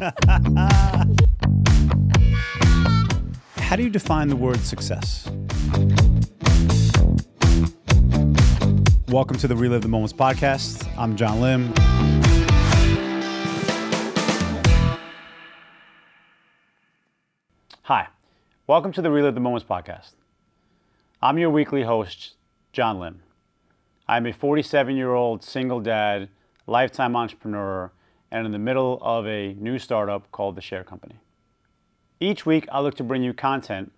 How do you define the word success? Welcome to the Relive the Moments podcast. I'm John Lim. Hi, welcome to the Relive the Moments podcast. I'm your weekly host, John Lim. I'm a 47-year-old single dad, lifetime entrepreneur, and in the middle of a new startup called The Share Company. Each week, I look to bring you content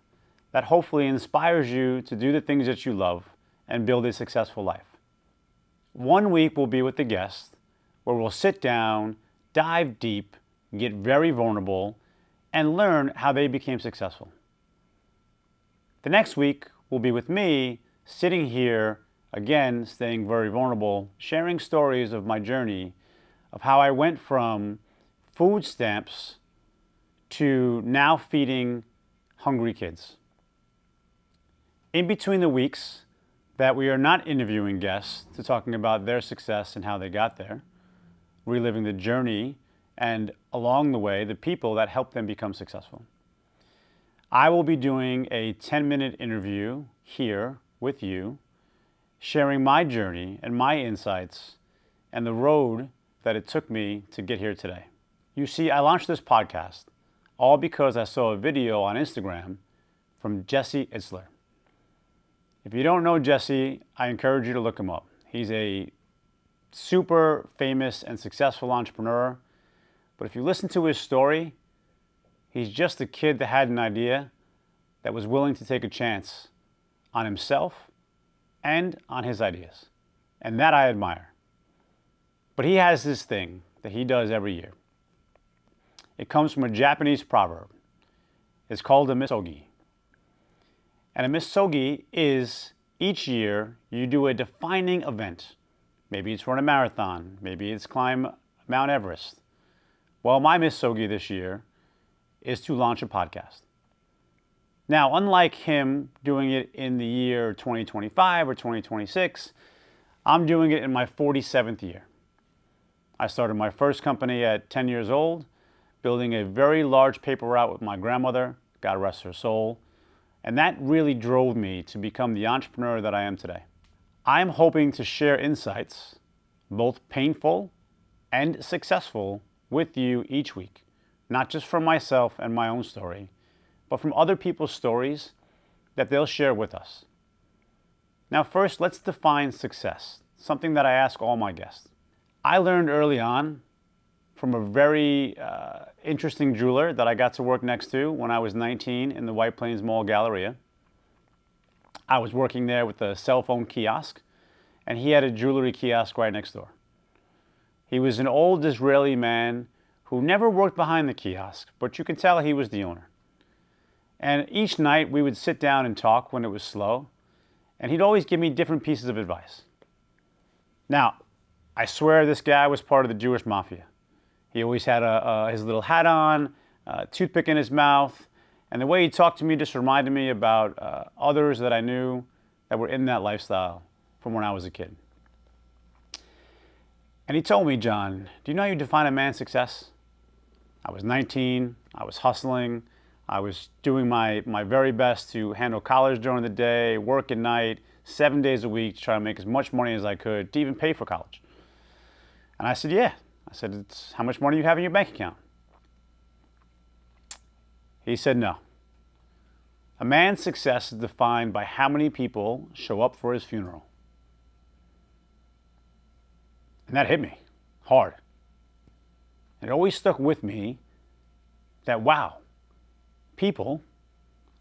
that hopefully inspires you to do the things that you love and build a successful life. One week will be with a guest where we'll sit down, dive deep, get very vulnerable, and learn how they became successful. The next week will be with me, sitting here, again, staying very vulnerable, sharing stories of my journey of how I went from food stamps to now feeding hungry kids. In between the weeks that we are not interviewing guests to talking about their success and how they got there, reliving the journey and along the way, the people that helped them become successful. I will be doing a 10-minute interview here with you, sharing my journey and my insights and the road that it took me to get here today. You see, I launched this podcast all because I saw a video on Instagram from Jesse Itzler. If you don't know Jesse, I encourage you to look him up. He's a super famous and successful entrepreneur, but if you listen to his story, he's just a kid that had an idea that was willing to take a chance on himself and on his ideas. And that I admire. But he has this thing that he does every year. It comes from a Japanese proverb. It's called a Misogi. And a Misogi is each year you do a defining event. Maybe it's run a marathon. Maybe it's climb Mount Everest. Well, my Misogi this year is to launch a podcast. Now, unlike him doing it in the year 2025 or 2026, I'm doing it in my 47th year. I started my first company at 10 years old, building a very large paper route with my grandmother, God rest her soul, and that really drove me to become the entrepreneur that I am today. I'm hoping to share insights, both painful and successful, with you each week, not just from myself and my own story, but from other people's stories that they'll share with us. Now first, let's define success, something that I ask all my guests. I learned early on from a very interesting jeweler that I got to work next to when I was 19 in the White Plains Mall Galleria. I was working there with a cell phone kiosk, and he had a jewelry kiosk right next door. He was an old Israeli man who never worked behind the kiosk, but you could tell he was the owner. And each night we would sit down and talk when it was slow, and he'd always give me different pieces of advice. Now, I swear this guy was part of the Jewish mafia. He always had his little hat on, a toothpick in his mouth, and the way he talked to me just reminded me about others that I knew that were in that lifestyle from when I was a kid. And he told me, John, do you know how you define a man's success? I was 19, I was hustling, I was doing my very best to handle college during the day, work at night, 7 days a week to try to make as much money as I could to even pay for college. And I said, yeah. I said, it's how much money you have in your bank account? He said, no. A man's success is defined by how many people show up for his funeral. And that hit me hard. It always stuck with me that, wow, people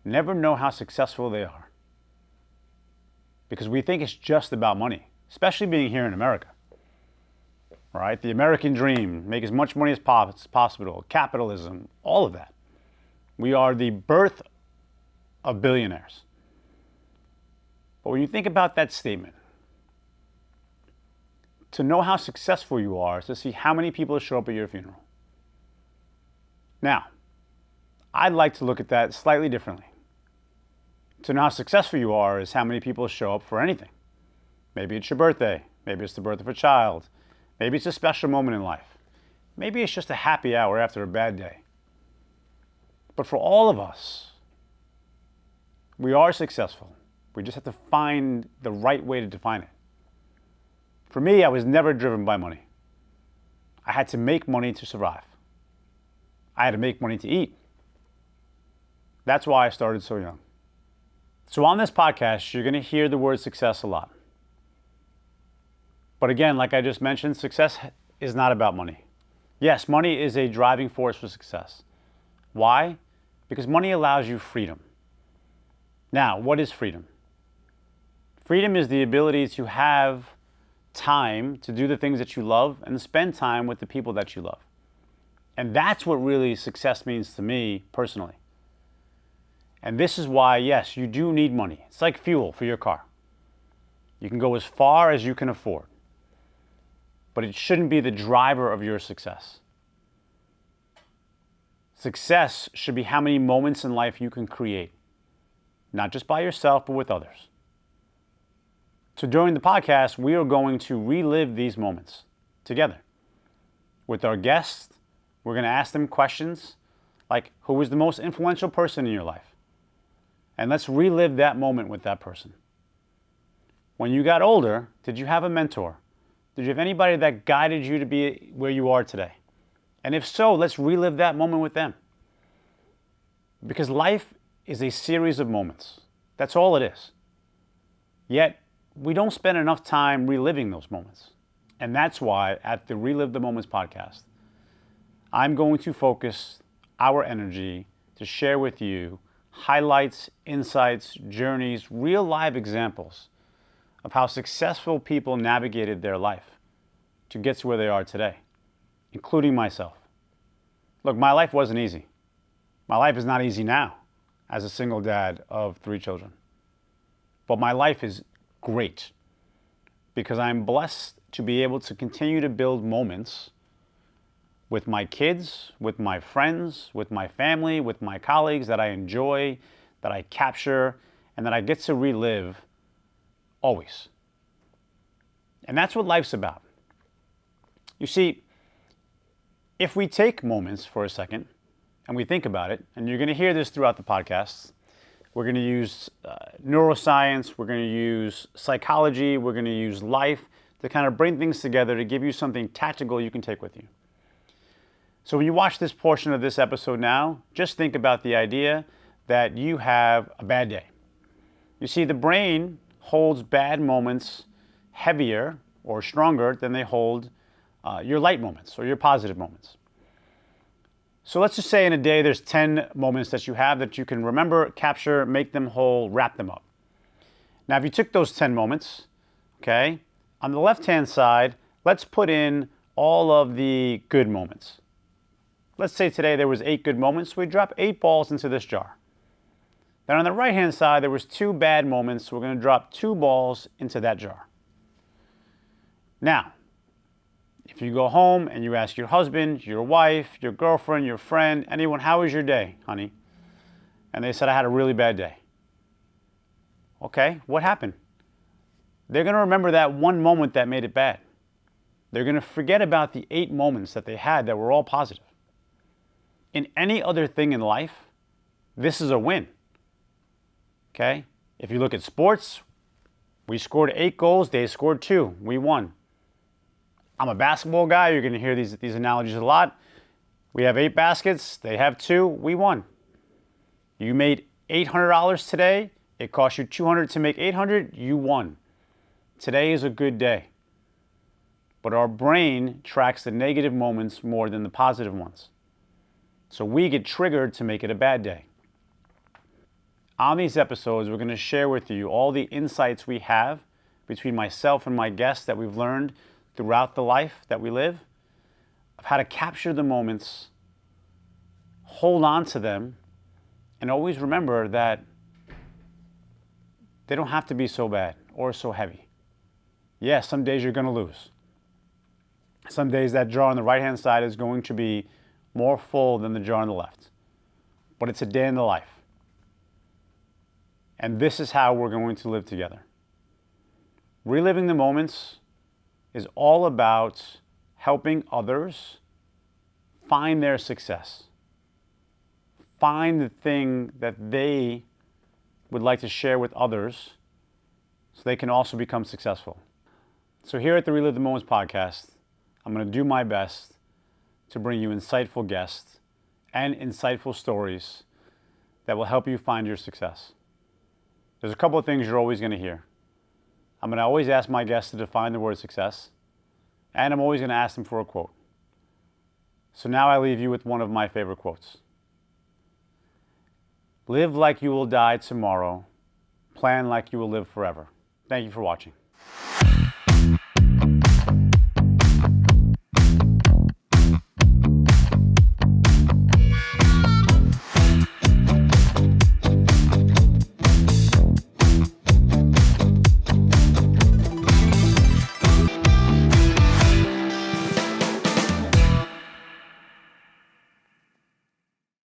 never know how successful they are. Because we think it's just about money, especially being here in America. Right? The American dream, make as much money as possible, capitalism, all of that. We are the birth of billionaires. But when you think about that statement, to know how successful you are is to see how many people show up at your funeral. Now, I'd like to look at that slightly differently. To know how successful you are is how many people show up for anything. Maybe it's your birthday. Maybe it's the birth of a child. Maybe it's a special moment in life. Maybe it's just a happy hour after a bad day. But for all of us, we are successful. We just have to find the right way to define it. For me, I was never driven by money. I had to make money to survive. I had to make money to eat. That's why I started so young. So on this podcast, you're going to hear the word success a lot. But again, like I just mentioned, success is not about money. Yes, money is a driving force for success. Why? Because money allows you freedom. Now, what is freedom? Freedom is the ability to have time to do the things that you love and spend time with the people that you love. And that's what really success means to me personally. And this is why, yes, you do need money. It's like fuel for your car. You can go as far as you can afford. But it shouldn't be the driver of your success. Success should be how many moments in life you can create, not just by yourself, but with others. So during the podcast, we are going to relive these moments together. With our guests, we're going to ask them questions like, who was the most influential person in your life? And let's relive that moment with that person. When you got older, did you have a mentor? Did you have anybody that guided you to be where you are today? And if so, let's relive that moment with them. Because life is a series of moments. That's all it is. Yet, we don't spend enough time reliving those moments. And that's why at the Relive the Moments podcast, I'm going to focus our energy to share with you highlights, insights, journeys, real live examples of how successful people navigated their life to get to where they are today, including myself. Look, my life wasn't easy. My life is not easy now as a single dad of 3 children. But my life is great because I'm blessed to be able to continue to build moments with my kids, with my friends, with my family, with my colleagues that I enjoy, that I capture, and that I get to relive always. And that's what life's about. You see, if we take moments for a second and we think about it, and you're going to hear this throughout the podcast, we're going to use neuroscience, we're going to use psychology, we're going to use life to kind of bring things together to give you something tactical you can take with you. So when you watch this portion of this episode now, just think about the idea that you have a bad day. You see, the brain holds bad moments heavier or stronger than they hold your light moments or your positive moments. So let's just say in a day there's 10 moments that you have that you can remember, capture, make them whole, wrap them up. Now, if you took those 10 moments, okay, on the left-hand side, let's put in all of the good moments. Let's say today there was 8 good moments, so we drop 8 balls into this jar. Then on the right-hand side, there was 2 bad moments, so we're going to drop 2 balls into that jar. Now, if you go home and you ask your husband, your wife, your girlfriend, your friend, anyone, how was your day, honey? And they said, I had a really bad day. Okay, what happened? They're going to remember that one moment that made it bad. They're going to forget about the 8 moments that they had that were all positive. In any other thing in life, this is a win. Okay? If you look at sports, we scored 8 goals, they scored 2. We won. I'm a basketball guy. You're going to hear these analogies a lot. We have 8 baskets. They have 2. We won. You made $800 today. It cost you $200 to make $800. You won. Today is a good day. But our brain tracks the negative moments more than the positive ones. So we get triggered to make it a bad day. On these episodes, we're going to share with you all the insights we have between myself and my guests that we've learned throughout the life that we live, of how to capture the moments, hold on to them, and always remember that they don't have to be so bad or so heavy. Yes, some days you're going to lose. Some days that jar on the right-hand side is going to be more full than the jar on the left. But it's a day in the life. And this is how we're going to live together. Reliving the moments is all about helping others find their success. Find the thing that they would like to share with others so they can also become successful. So here at the Relive the Moments podcast, I'm going to do my best to bring you insightful guests and insightful stories that will help you find your success. There's a couple of things you're always going to hear. I'm going to always ask my guests to define the word success, and I'm always going to ask them for a quote. So now I leave you with one of my favorite quotes. Live like you will die tomorrow. Plan like you will live forever. Thank you for watching.